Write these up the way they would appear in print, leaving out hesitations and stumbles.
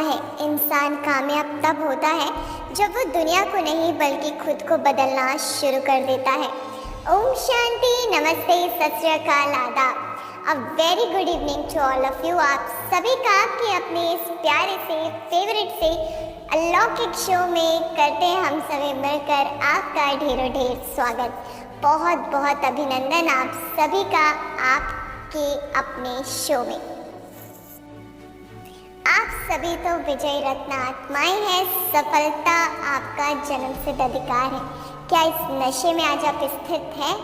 है, इंसान कामयाब तब होता है जब वो दुनिया को नहीं बल्कि खुद को बदलना शुरू कर देता है। ओम शांति, नमस्ते, सत श्री अकाल, आदाब। A very good evening to all of you. आप सभी का आपके अपने इस प्यारे से फेवरेट से अलौकिक शो में करते हैं हम सभी मिलकर आपका ढेरों ढेर स्वागत। बहुत बहुत अभिनंदन आप सभी का आपके अपने शो में। आप सभी तो विजय रत्न आत्माएं हैं। सफलता आपका जन्मसिद्ध अधिकार है। क्या इस नशे में आज आप स्थित हैं?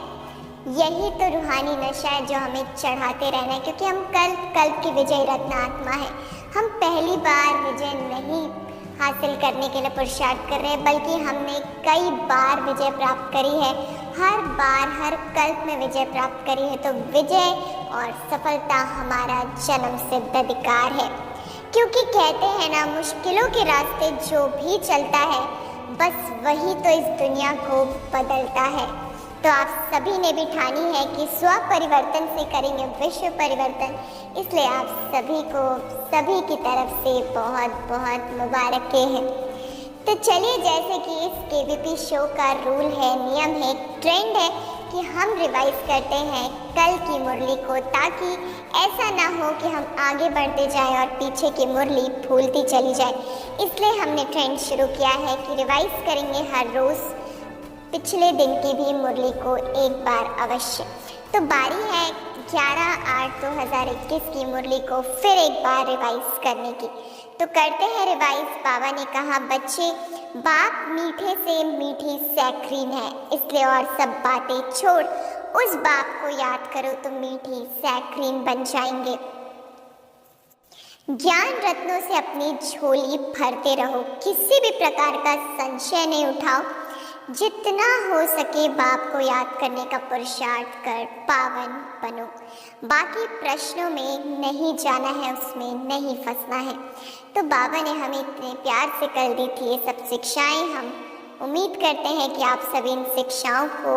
यही तो रूहानी नशा है जो हमें चढ़ाते रहना है, क्योंकि हम कल्प की विजय रत्न आत्मा है। हम पहली बार विजय नहीं हासिल करने के लिए पुरुषार्थ कर रहे हैं, बल्कि हमने कई बार विजय प्राप्त करी है। हर बार हर कल्प में विजय प्राप्त करी है। तो विजय और सफलता हमारा जन्मसिद्ध अधिकार है, क्योंकि कहते हैं ना, मुश्किलों के रास्ते जो भी चलता है बस वही तो इस दुनिया को बदलता है। तो आप सभी ने भी ठानी है कि स्व परिवर्तन से करेंगे विश्व परिवर्तन। इसलिए आप सभी को सभी की तरफ से बहुत बहुत मुबारकें हैं। तो चलिए, जैसे कि इस केवीपी शो का रूल है, नियम है, ट्रेंड है कि हम रिवाइज करते हैं कल की मुरली को, ताकि ऐसा ना हो कि हम आगे बढ़ते जाएं और पीछे की मुरली भूलती चली जाए। इसलिए हमने ट्रेंड शुरू किया है कि रिवाइज करेंगे हर रोज़ पिछले दिन की भी मुरली को एक बार अवश्य। तो बारी है 11/8/2021 की मुरली को फिर एक बार रिवाइज करने की। तो करते हैं रिवाइज। बाबा ने कहा, बच्चे, बाप मीठे से मीठी सैक्रीन है, इसलिए और सब बातें छोड़ उस बाप को याद करो तो मीठी सैक्रीन बन जाएंगे। ज्ञान रत्नों से अपनी झोली भरते रहो, किसी भी प्रकार का संशय नहीं उठाओ। जितना हो सके बाप को याद करने का पुरुषार्थ कर पावन बनो। बाकी प्रश्नों में नहीं जाना है, उसमें नहीं फंसना है। तो बाबा ने हमें इतने प्यार से कल दी थी ये सब शिक्षाएं। हम उम्मीद करते हैं कि आप सभी इन शिक्षाओं को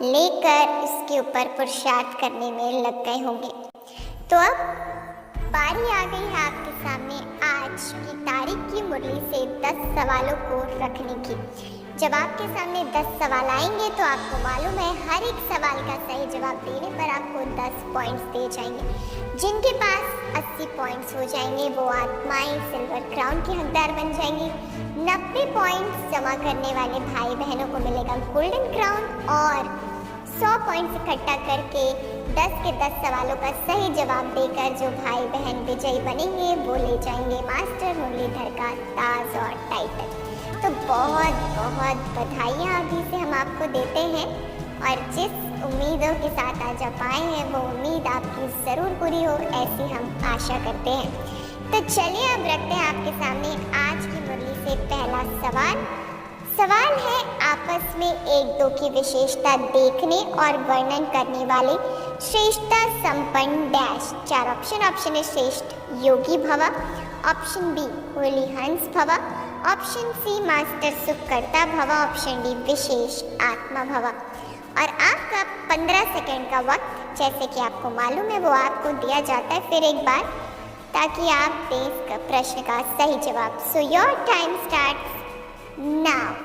लेकर इसके ऊपर पुरुषार्थ करने में लग गए होंगे। तो अब बारी आ गई है आपके सामने आज की तारीख की मुरली से 10 सवालों को रखने की। जब आपके सामने 10 सवाल आएंगे तो आपको मालूम है हर एक सवाल का सही जवाब देने पर आपको 10 पॉइंट्स दिए जाएंगे। जिनके पास 80 पॉइंट्स हो जाएंगे वो आत्माएं सिल्वर क्राउन की हकदार बन जाएंगी। 90 पॉइंट्स जमा करने वाले भाई बहनों को मिलेगा गोल्डन क्राउन, और 100 पॉइंट्स इकट्ठा करके 10 के 10 सवालों का सही जवाब देकर जो भाई बहन विजयी बनेंगे वो ले जाएंगे मास्टर मुरलीधर का ताज और टाइटल। तो बहुत बहुत बधाइयाँ अभी से हम आपको देते हैं, और जिस उम्मीदों के साथ आज आप आए हैं वो उम्मीद आपकी ज़रूर पूरी हो, ऐसी हम आशा करते हैं। तो चलिए अब रखते हैं आपके सामने आज की मुरली से पहला सवाल है आपस में एक दो की विशेषता देखने और वर्णन करने वाले श्रेष्ठता संपन्न डैश। 4 ऑप्शन है श्रेष्ठ योगी भवा, ऑप्शन बी होली हंस भवा, ऑप्शन सी मास्टर सुखकर्ता भवा, ऑप्शन डी विशेष आत्मा भवा। और आपका 15 सेकंड का वक्त, जैसे कि आपको मालूम है, वो आपको दिया जाता है फिर एक बार, ताकि आप दें इस प्रश्न का सही जवाब। सो योर टाइम स्टार्ट्स नाउ।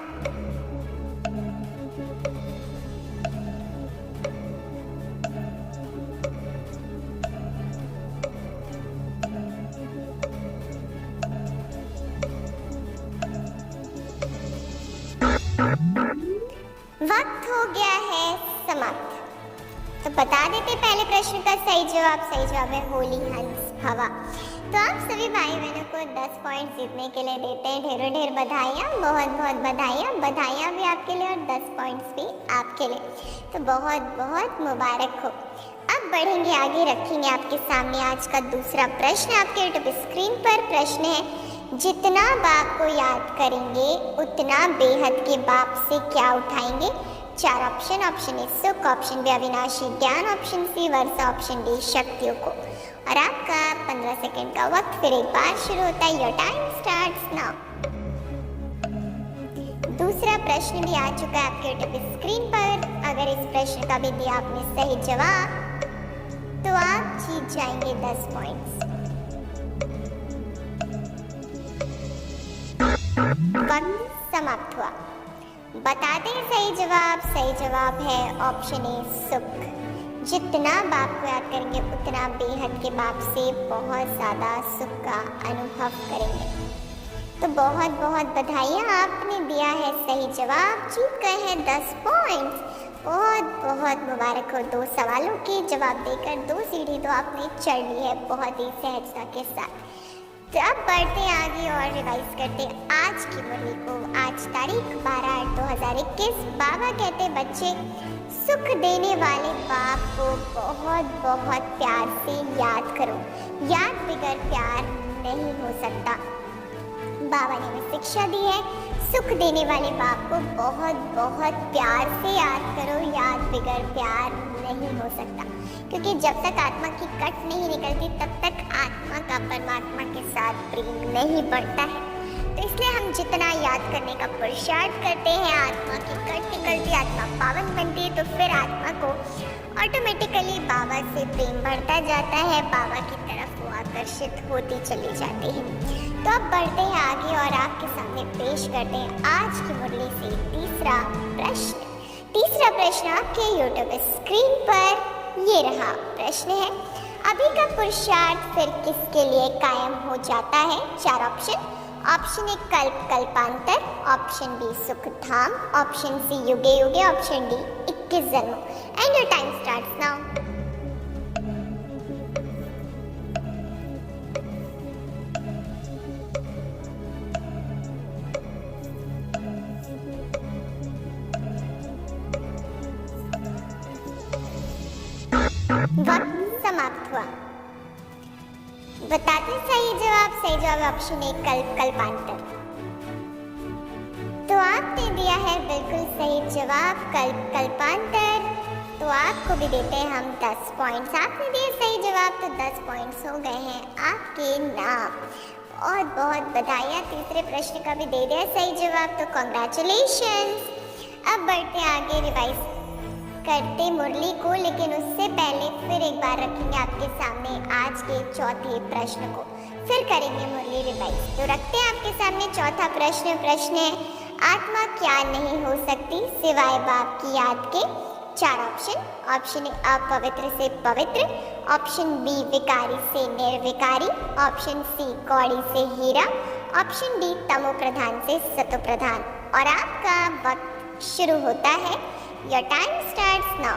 वक्त हो गया है समाप्त। तो बता देते पहले प्रश्न का सही जवाब। सही जवाब है होली हंस भवा। तो आप सभी भाई बहनों को 10 पॉइंट जीतने के लिए देते हैं ढेरों ढेर बधाइयाँ, बहुत बहुत बधाइयाँ भी आपके लिए और 10 पॉइंट्स भी आपके लिए। तो बहुत बहुत मुबारक हो। अब बढ़ेंगे आगे, रखेंगे आपके सामने आज का दूसरा प्रश्न। आपके यूट्यूब स्क्रीन पर प्रश्न है, जितना बाप को याद करेंगे उतना बेहद के बाप से क्या उठाएंगे। 4 ऑप्शन ए सुख, ऑप्शन बी अविनाशी ज्ञान, ऑप्शन सी वर्षा, ऑप्शन डी शक्तियों को। और आपका 15 सेकंड का वक्त फिर एक बार शुरू होता है। Your time starts now. दूसरा प्रश्न भी आ चुका है आपके यूट्यूब स्क्रीन पर। अगर इस प्रश्न का भी दिया आपने सही जवाब तो आप जीत जाएंगे 10 पॉइंट्स। समाप्त हुआ। बता दें सही जवाब है ऑप्शन ए सुख। जितना बाप को याद करेंगे उतना बेहद के बाप से बहुत ज़्यादा सुख का अनुभव करेंगे। तो बहुत बहुत बधाइयाँ, आपने दिया है सही जवाब, जीत गए हैं 10 पॉइंट्स। बहुत बहुत मुबारक हो। 2 सवालों के जवाब देकर 2 सीढ़ी तो आपने चढ़ ली है बहुत ही सहजता के साथ। तो अब बढ़ते आगे और रिवाइज करते आज की मुरली को। आज तारीख 12/8/2021। बाबा कहते बच्चे, सुख देने वाले बाप को बहुत बहुत प्यार से याद करो, याद बगैर प्यार नहीं हो सकता। बाबा ने हमें शिक्षा दी है, सुख देने वाले बाप को बहुत बहुत प्यार से याद करो, याद बगैर प्यार नहीं हो सकता। क्योंकि जब तक आत्मा की कट नहीं निकलती तब तक आत्मा का परमात्मा के साथ प्रेम नहीं बढ़ता है। तो इसलिए हम जितना याद करने का पुरुषार्थ करते हैं, आत्मा की कट निकलती, आत्मा पावन बनती है, तो फिर आत्मा को ऑटोमेटिकली बाबा से प्रेम बढ़ता जाता है, बाबा की तरफ वो आकर्षित होती चली जाती है। तो अब बढ़ते हैं आगे और आपके सामने पेश करते हैं आज की मुरली से तीसरा प्रश्न। तीसरा प्रश्न आपके यूट्यूब स्क्रीन पर ये रहा। प्रश्न है, अभी का पुरुषार्थ फिर किसके लिए कायम हो जाता है? 4 ऑप्शन। ऑप्शन ए कल्प कल्पांतर, ऑप्शन बी सुख धाम, ऑप्शन सी युगे युगे, ऑप्शन डी 21 जन्मों। And your time starts now. वक्त समाप्त हुआ। बताते सही जवाब ऑप्शन ए कल्प कल्पांतर। तो आपने दिया है बिल्कुल सही जवाब कल्प कल्पांतर। तो आपको भी देते हैं हम 10 पॉइंट्स। आपने दिए सही जवाब तो 10 पॉइंट्स हो गए हैं आपके नाम। और बहुत बधाइयाँ, तीसरे प्रश्न का भी दे दिया सही जवाब, तो कॉन्ग्रेचुलेशंस। अब बढ़ते आगे रिवाइज करते मुरली को, लेकिन उससे पहले फिर एक बार रखेंगे आपके सामने आज के चौथे प्रश्न को, फिर करेंगे मुरली रिवाइज। तो रखते हैं आपके सामने चौथा प्रश्न। प्रश्न है, आत्मा क्या नहीं हो सकती सिवाय बाप की याद के? 4 ऑप्शन। ऑप्शन ए अपवित्र से पवित्र, ऑप्शन बी विकारी से निर्विकारी, ऑप्शन सी कौड़ी से हीरा, ऑप्शन डी तमो प्रधान से सतो प्रधान। और आपका वक्त शुरू होता है। Your time starts now.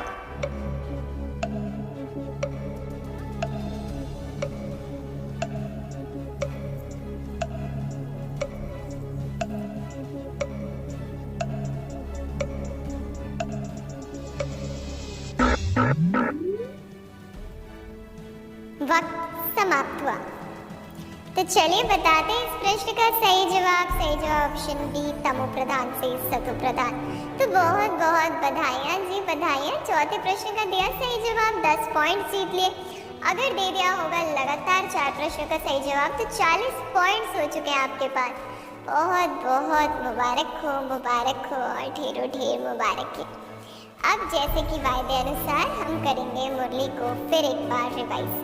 वक्त समाप्त हुआ। तो चलिए बताते हैं इस प्रश्न का सही जवाब ऑप्शन बी तमो प्रधान से सतो प्रधान। तो बहुत बहुत बधाइयाँ जी, बधाइयाँ। चौथे प्रश्न का दिया सही जवाब, 10 पॉइंट जीत लिए। अगर दे दिया होगा लगातार 4 प्रश्नों का सही जवाब तो 40 पॉइंट्स हो चुके हैं आपके पास। बहुत बहुत मुबारक हो और ढेरों ढेर मुबारक है। अब जैसे कि वायदे अनुसार हम करेंगे मुरली को फिर एक बार रिवाइज।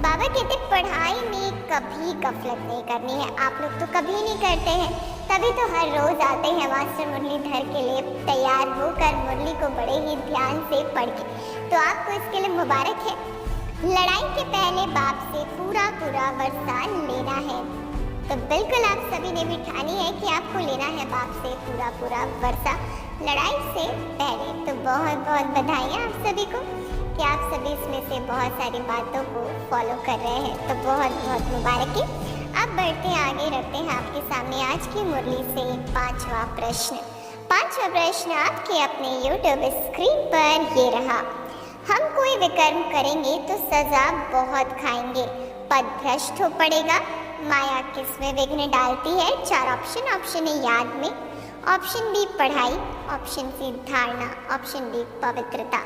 बाबा कहते पढ़ाई में कभी गफलत नहीं करनी है। आप लोग तो कभी नहीं करते हैं, तभी तो हर रोज आते हैं मास्टर मुरलीधर के लिए तैयार होकर मुरली को बड़े ही ध्यान से पढ़ के। तो आपको इसके लिए मुबारक है। लड़ाई के पहले बाप से पूरा वरदान लेना है। तो बिल्कुल आप सभी ने भी ठानी है कि आपको लेना है बाप से पूरा वर्षा लड़ाई से पहले। तो बहुत बहुत बधाइयाँ आप सभी को कि आप सभी इसमें से बहुत सारी बातों को फॉलो कर रहे हैं। तो बहुत बहुत मुबारक है। अब बढ़ते हैं आगे, रखते हैं आपके सामने आज की मुरली से 5वां प्रश्न। 5वां प्रश्न आपके अपने YouTube स्क्रीन पर ये रहा। हम कोई विकर्म करेंगे तो सजा बहुत खाएंगे, पद भ्रष्ट हो पड़ेगा, माया किसमें विघ्न डालती है? 4 ऑप्शन। ऑप्शन ए याद में, ऑप्शन बी पढ़ाई, ऑप्शन सी धारणा, ऑप्शन डी पवित्रता।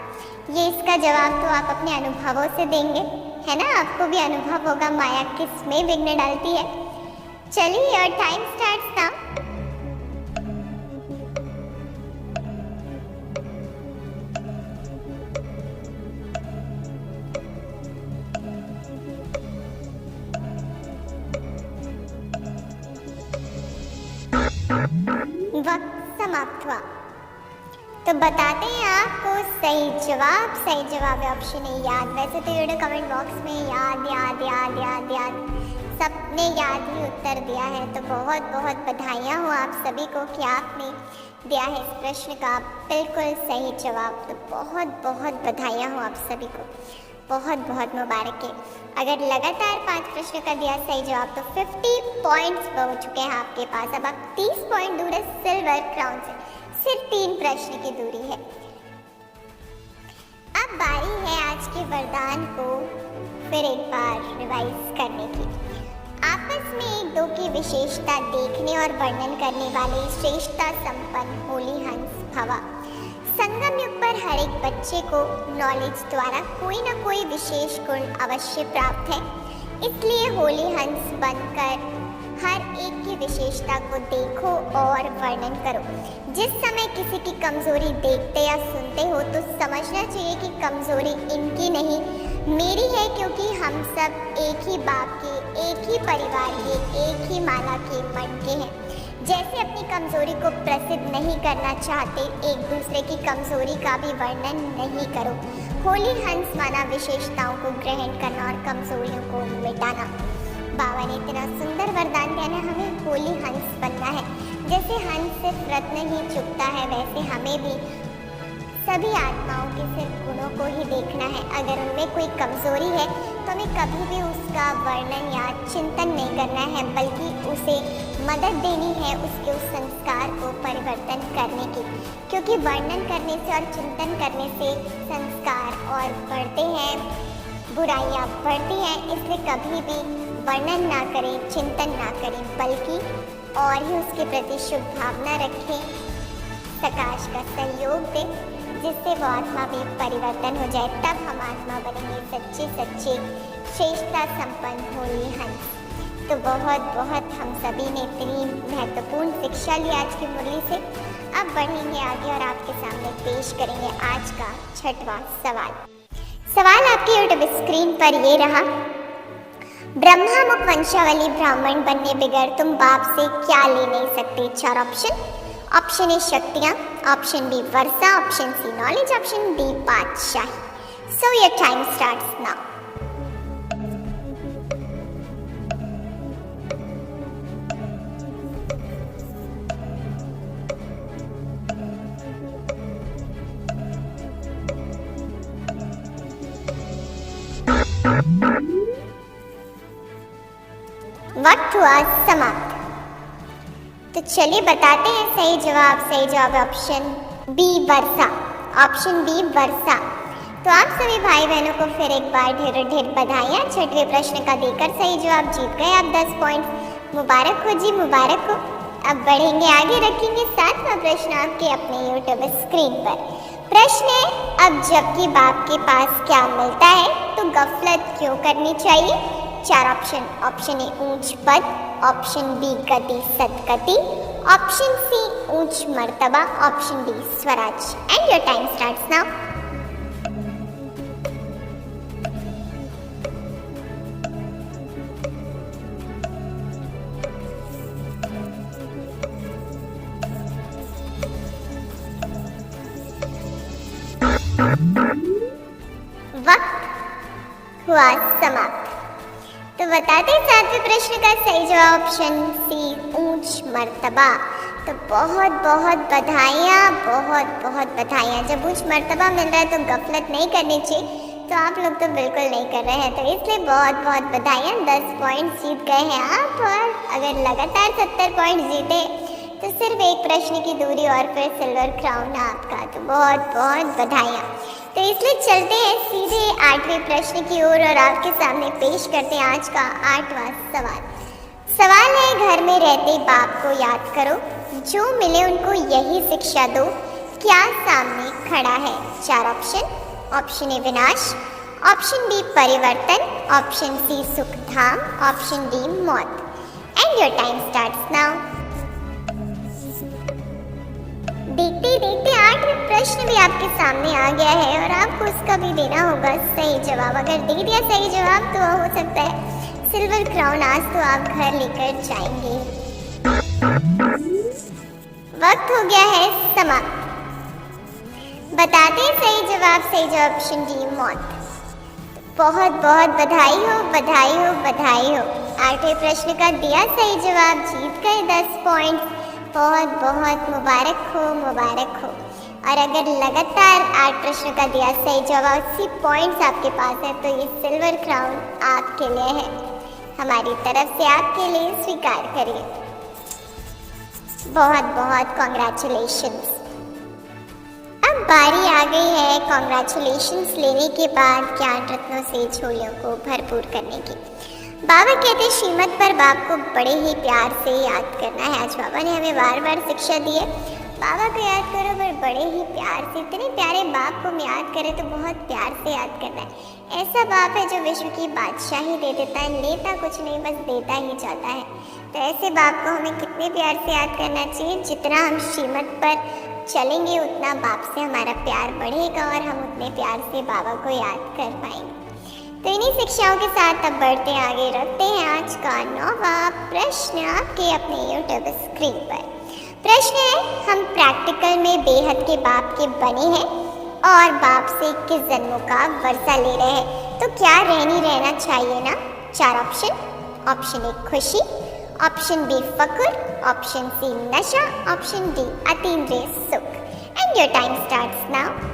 ये इसका जवाब तो आप अपने अनुभवों से देंगे, है ना? आपको भी अनुभव होगा माया किस में विघ्न डालती है। चलिए और टाइम स्टार्ट्स नाउ। वक्त समाप्त हुआ। तो बताते हैं आपको सही जवाब। सही जवाब है ऑप्शन ए याद। वैसे तो ये कमेंट बॉक्स में याद याद याद याद याद सबने याद ही उत्तर दिया है। तो बहुत बहुत बधाइयाँ हो आप सभी को कि आपने दिया है इस प्रश्न का बिल्कुल सही जवाब। तो बहुत बहुत बधाइयाँ हो आप सभी को, बहुत बहुत मुबारक है। अगर लगातार 5 प्रश्नों का दिया सही जवाब तो 50 पॉइंट्स पहुँच चुके हैं आपके पास। अब आप 30 पॉइंट दूर है सिल्वर क्राउन से, सिर्फ 3 प्रश्न की दूरी है। अब बारी है आज के वरदान को फिर एक बार रिवाइज करने की। आपस में एक दो की विशेषता देखने और वर्णन करने वाले श्रेष्ठता संपन्न होली हंस भवा। संगम युग पर हर एक बच्चे को नॉलेज द्वारा कोई न कोई विशेष गुण अवश्य प्राप्त है, इसलिए होली हंस बनकर हर एक की विशेषता को देखो और वर्णन करो। जिस समय किसी की कमजोरी देखते या सुनते हो तो समझना चाहिए कि कमजोरी इनकी नहीं मेरी है, क्योंकि हम सब एक ही बाप के, एक ही परिवार के, एक ही माला के मन के हैं। जैसे अपनी कमजोरी को प्रसिद्ध नहीं करना चाहते, एक दूसरे की कमजोरी का भी वर्णन नहीं करो। होली हंस माना विशेषताओं को ग्रहण करना और कमजोरियों को मिटाना। बाबा ने इतना सुंदर वरदान दिया ना, हमें होली हंस बनना है। जैसे हंस सिर्फ रत्न ही चुगता है, वैसे हमें भी सभी आत्माओं के सिर्फ गुणों को ही देखना है। अगर उनमें कोई कमजोरी है तो हमें कभी भी उसका वर्णन या चिंतन नहीं करना है, बल्कि उसे मदद देनी है उसके उस संस्कार को परिवर्तन करने की, क्योंकि वर्णन करने से और चिंतन करने से संस्कार और बढ़ते हैं, बुराइयां बढ़ती हैं। इसलिए कभी भी वर्णन ना करें, चिंतन ना करें, बल्कि और ही उसके प्रति शुभ भावना रखें, प्रकाश का सहयोग दें, जिससे वो आत्मा में परिवर्तन हो जाए। तब हम आत्मा बनेंगे सच्चे सच्चे श्रेष्ठता संपन्न होली हंस। तो बहुत बहुत हम सभी ने इतनी महत्वपूर्ण शिक्षा ली आज की मुरली से। अब बढ़ेंगे आगे और आपके सामने पेश करेंगे आज का 6वां सवाल। सवाल आपके यूट्यूब स्क्रीन पर ये रहा। ब्रह्मा मुख वंशावली ब्राह्मण बनने बगैर तुम बाप से क्या ले नहीं सकते? 4 ऑप्शन। ऑप्शन ए शक्तियाँ, ऑप्शन बी वर्षा, option C knowledge, option D बादशाही। So your time starts now. वक्त हुआ समाप्त। तो चलिए बताते हैं सही जवाब। सही जवाब ऑप्शन बी वर्षा। ऑप्शन बी वर्षा। तो आप सभी भाई बहनों को फिर एक बार ढेर ढेर बधाइयाँ। 6वें प्रश्न का देकर सही जवाब जीत गए आप 10 पॉइंट। मुबारक हो जी, मुबारक हो। अब बढ़ेंगे आगे, रखेंगे 7वां प्रश्न आपके अपने यूट्यूब स्क्रीन पर। प्रश्न है, अब जबकि बाप के पास क्या मिलता है तो गफलत क्यों करनी चाहिए? 4 ऑप्शन। ऑप्शन ए ऊंच पद, ऑप्शन बी गति सदगति, ऑप्शन सी ऊंच मर्तबा, option D Swaraj. And your time starts now. वक्त हुआ समाप्त। तो बताते 7वें प्रश्न का सही जवाब ऑप्शन सी ऊंच मर्तबा। तो बहुत बहुत बधाइयाँ, बहुत बहुत बधाइयाँ। जब ऊंच मर्तबा मिल रहा है तो गफलत नहीं करनी चाहिए, तो आप लोग तो बिल्कुल नहीं कर रहे हैं, तो इसलिए बहुत बहुत बधाइयाँ। 10 पॉइंट जीत गए हैं आप, और अगर लगातार 70 पॉइंट जीते तो सिर्फ एक प्रश्न की दूरी और फिर सिल्वर क्राउन आपका। तो बहुत बहुत बधाइयाँ। तो इसलिए चलते हैं सीधे 8वें प्रश्न की ओर और आपके सामने पेश करते हैं आज का 8वां सवाल। सवाल है, घर में रहते बाप को याद करो, जो मिले उनको यही शिक्षा दो, क्या सामने खड़ा है? 4 ऑप्शन। ऑप्शन ए विनाश, ऑप्शन बी परिवर्तन, ऑप्शन सी सुख धाम, ऑप्शन डी मौत। And your time starts now. देखते ही देखते 8वें प्रश्न भी आपके सामने आ गया है और आपको उसका भी देना होगा सही जवाब। अगर दे दिया सही जवाब तो हो सकता है सिल्वर क्राउन आज तो आप घर लेकर जाएंगे। वक्त हो गया है समाप्त। बताते सही जवाब ऑप्शन डी मौत। बहुत बहुत बधाई हो, बधाई हो, बधाई हो। 8वें प्रश्न का दिया सही जवाब, जीत गए 10 पॉइंट्स। बहुत बहुत मुबारक हो, मुबारक हो। और अगर लगातार 8 प्रश्न का दिया सही जवाब, 80 पॉइंट्स आपके पास है, तो ये सिल्वर क्राउन आपके लिए है, हमारी तरफ से आपके लिए स्वीकार करिए। बहुत बहुत कॉन्ग्रेचुलेशंस। अब बारी आ गई है कॉन्ग्रेचुलेशंस लेने के बाद ज्ञान रत्नों से झोलियों को भरपूर करने की। बाबा कहते श्रीमत पर बाप को बड़े ही प्यार से याद करना है। आज बाबा ने हमें बार बार शिक्षा दी है, बाबा को याद करो पर बड़े ही प्यार से। इतने प्यारे बाप को हम याद करें तो बहुत प्यार से याद करना है। ऐसा बाप है जो विश्व की बादशाही दे देता है, लेता कुछ नहीं, बस देता ही जाता है। तो ऐसे बाप को हमें कितने प्यार से याद करना चाहिए। जितना हम श्रीमत पर चलेंगे उतना बाप से हमारा प्यार बढ़ेगा और हम उतने प्यार से बाबा को याद कर पाएंगे। तो इन्हीं शिक्षाओं के साथ अब बढ़ते आगे, रखते हैं आज का 9वां प्रश्न आपके अपने यूट्यूब स्क्रीन पर। प्रश्न है, हम प्रैक्टिकल में बेहद के बाप के बने हैं और बाप से 21 जन्मों का वर्षा ले रहे हैं, तो क्या रहना चाहिए ना? 4 ऑप्शन। ऑप्शन 1 खुशी, ऑप्शन बी फक्र, ऑप्शन सी नशा, ऑप्शन डी अतीन्द्रिय सुख। And your time starts now.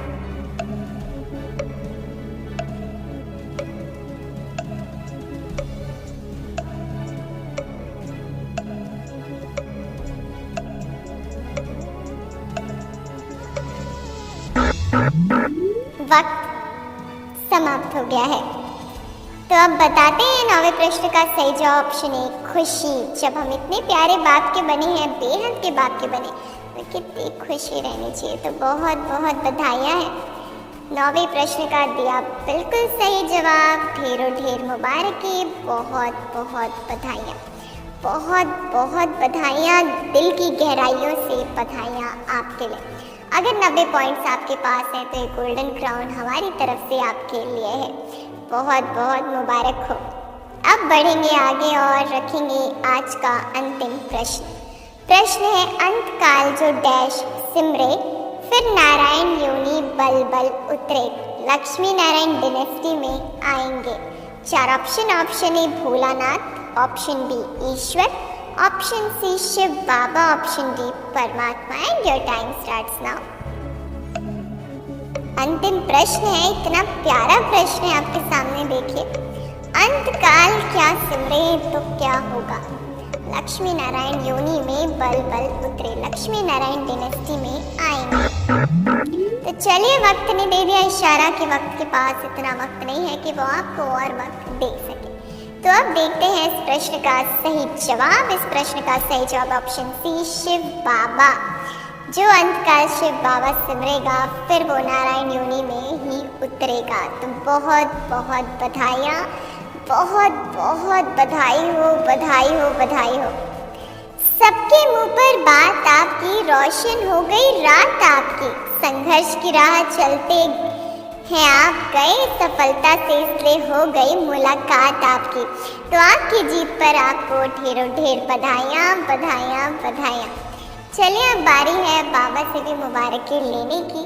वक्त समाप्त हो गया है। तो अब बताते हैं 9वें प्रश्न का सही जवाब ऑप्शन 1 खुशी। जब हम इतने प्यारे बाप के बने हैं, बेहद के बाप के बने, तो कितनी खुशी रहनी चाहिए। तो बहुत बहुत बधाइयाँ हैं। 9वें प्रश्न का दिया बिल्कुल सही जवाब, ढेरों ढेर मुबारकी, बहुत बहुत बधाइयाँ, बहुत बहुत बधाइयाँ, दिल की गहराइयों से बधाइयाँ आपके लिए। अगर 90 पॉइंट्स आपके पास हैं तो एक गोल्डन क्राउन हमारी तरफ से आपके लिए है। बहुत बहुत मुबारक हो। अब बढ़ेंगे आगे और रखेंगे आज का अंतिम प्रश्न। प्रश्न है, अंत काल जो डैश सिमरे, फिर नारायण योनि बल बल उतरे, लक्ष्मी नारायण डिनेस्टी में आएंगे। 4 option. Option A Bholanath, option B Ishwar, option C Shiv Baba, option D परमात्मा। And your time starts now. अंतिम प्रश्न है, इतना प्यारा प्रश्न है आपके सामने, देखिए। अंत काल क्या सिमरे तो क्या होगा? लक्ष्मी नारायण योनि में बल बल उतरे, लक्ष्मी नारायण डिनेस्टी में आएंगे। तो चलिए, वक्त ने दे दिया इशारा कि वक्त के पास इतना वक्त नहीं है कि वो आपको और वक्त दे सके। तो अब देखते हैं इस प्रश्न का सही जवाब। इस प्रश्न का सही जवाब ऑप्शन सी शिव बाबा। जो अंतकाल शिव बाबा सिमरेगा फिर वो नारायण योनि में ही उतरेगा। तो बहुत बहुत बधाइयाँ, बहुत बहुत बधाई हो, बधाई हो, बधाई हो। सबके मुंह पर बात आपकी, रोशन हो गई रात आपकी, संघर्ष की राह चलते हैं आप गए, सफलता से इसलिए हो गई मुलाकात आपकी। तो आपकी जीत पर आपको ढेरों ढेर बधाइयाँ, बधाइयाँ, बधाइयाँ। चलिए, अब बारी है बाबा से भी मुबारकी लेने की।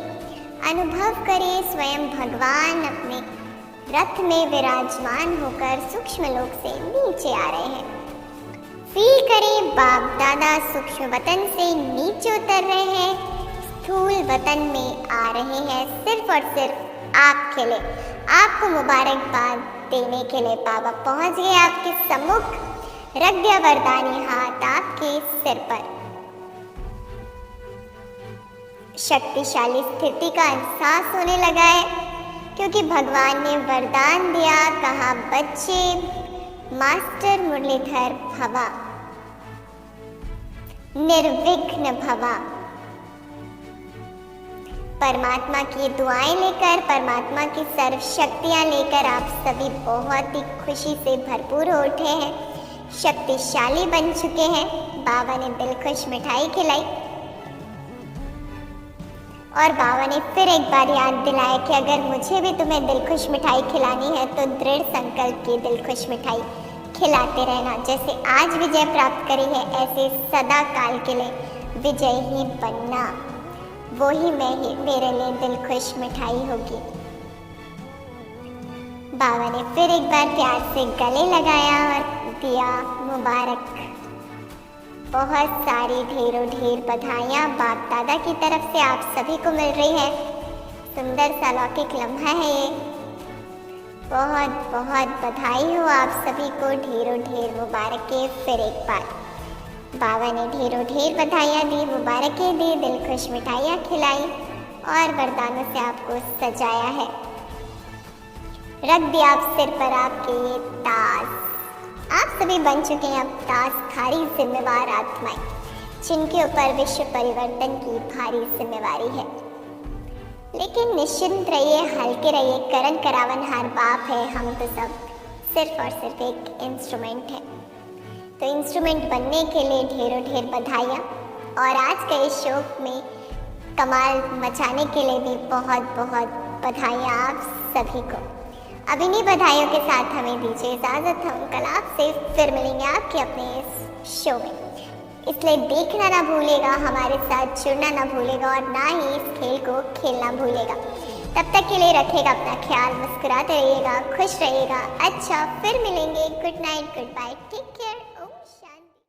अनुभव करिए स्वयं भगवान अपने रथ में विराजमान होकर सूक्ष्म लोक से नीचे आ रहे हैं। फील करें बाप दादा सूक्ष्म वतन से नीचे उतर रहे हैं, स्थूल वतन में आ रहे हैं, सिर्फ और सिर्फ आपके लिए, आपको मुबारकबाद देने के लिए। बाबा पहुंच गए आपके सम्मुख, रख दिया वरदानी हाथ आपके सिर पर। शक्तिशाली स्थिति का एहसास होने लगा है, क्योंकि भगवान ने वरदान दिया, कहा बच्चे मास्टर मुरलीधर भवा, निर्विघ्न भवा। परमात्मा की दुआएं लेकर, परमात्मा की सर्व शक्तियां लेकर आप सभी बहुत ही खुशी से भरपूर हो उठे हैं, शक्तिशाली बन चुके हैं। बाबा ने दिलखुश मिठाई खिलाई और बाबा ने फिर एक बार याद दिलाया कि अगर मुझे भी तुम्हें दिलखुश मिठाई खिलानी है तो दृढ़ संकल्प की दिलखुश मिठाई खिलाते रहना। जैसे आज विजय प्राप्त करी है, ऐसे सदा काल के लिए विजय ही बनना, वो ही मेरे लिए दिल खुश मिठाई होगी। बाबा ने फिर एक बार प्यार से गले लगाया और दिया मुबारक। बहुत सारी ढेरों ढेर बधाइयाँ बाप दादा की तरफ से आप सभी को मिल रही है। सुंदर सा लौकिक लम्हा है ये। बहुत बहुत बधाई हो आप सभी को, ढेरों ढेर मुबारकें फिर एक बार। बाबा ने ढेरों ढेर बधाइयाँ दी, मुबारकें दी, दिल खुश मिठाइयाँ खिलाई और वरदानों से आपको सजाया है। रख दिया आप सिर पर आपके ये ताज। आप सभी बन चुके हैं अब ताजधारी जिम्मेवार आत्माएं, जिनके ऊपर विश्व परिवर्तन की भारी जिम्मेवारी है। लेकिन निश्चिंत रहिए, हल्के रहिए, करण करावनहार बाप है। हम तो सब सिर्फ और सिर्फ एक इंस्ट्रूमेंट है। तो इंस्ट्रूमेंट बनने के लिए ढेरों ढेर बधाइयाँ, और आज के इस शो में कमाल मचाने के लिए भी बहुत बहुत बधाइयाँ आप सभी को। अब इन्हीं बधाइयों के साथ हमें दीजिए इजाज़त। हम कल आपसे फिर मिलेंगे आपके अपने इस शो में, इसलिए देखना ना भूलेगा, हमारे साथ जुड़ना ना भूलेगा और ना ही इस खेल को खेलना भूलेगा। तब तक के लिए रखेगा अपना ख्याल, मुस्कुराते रहिएगा, खुश रहिएगा। अच्छा, फिर मिलेंगे। Good night, good bye, take care.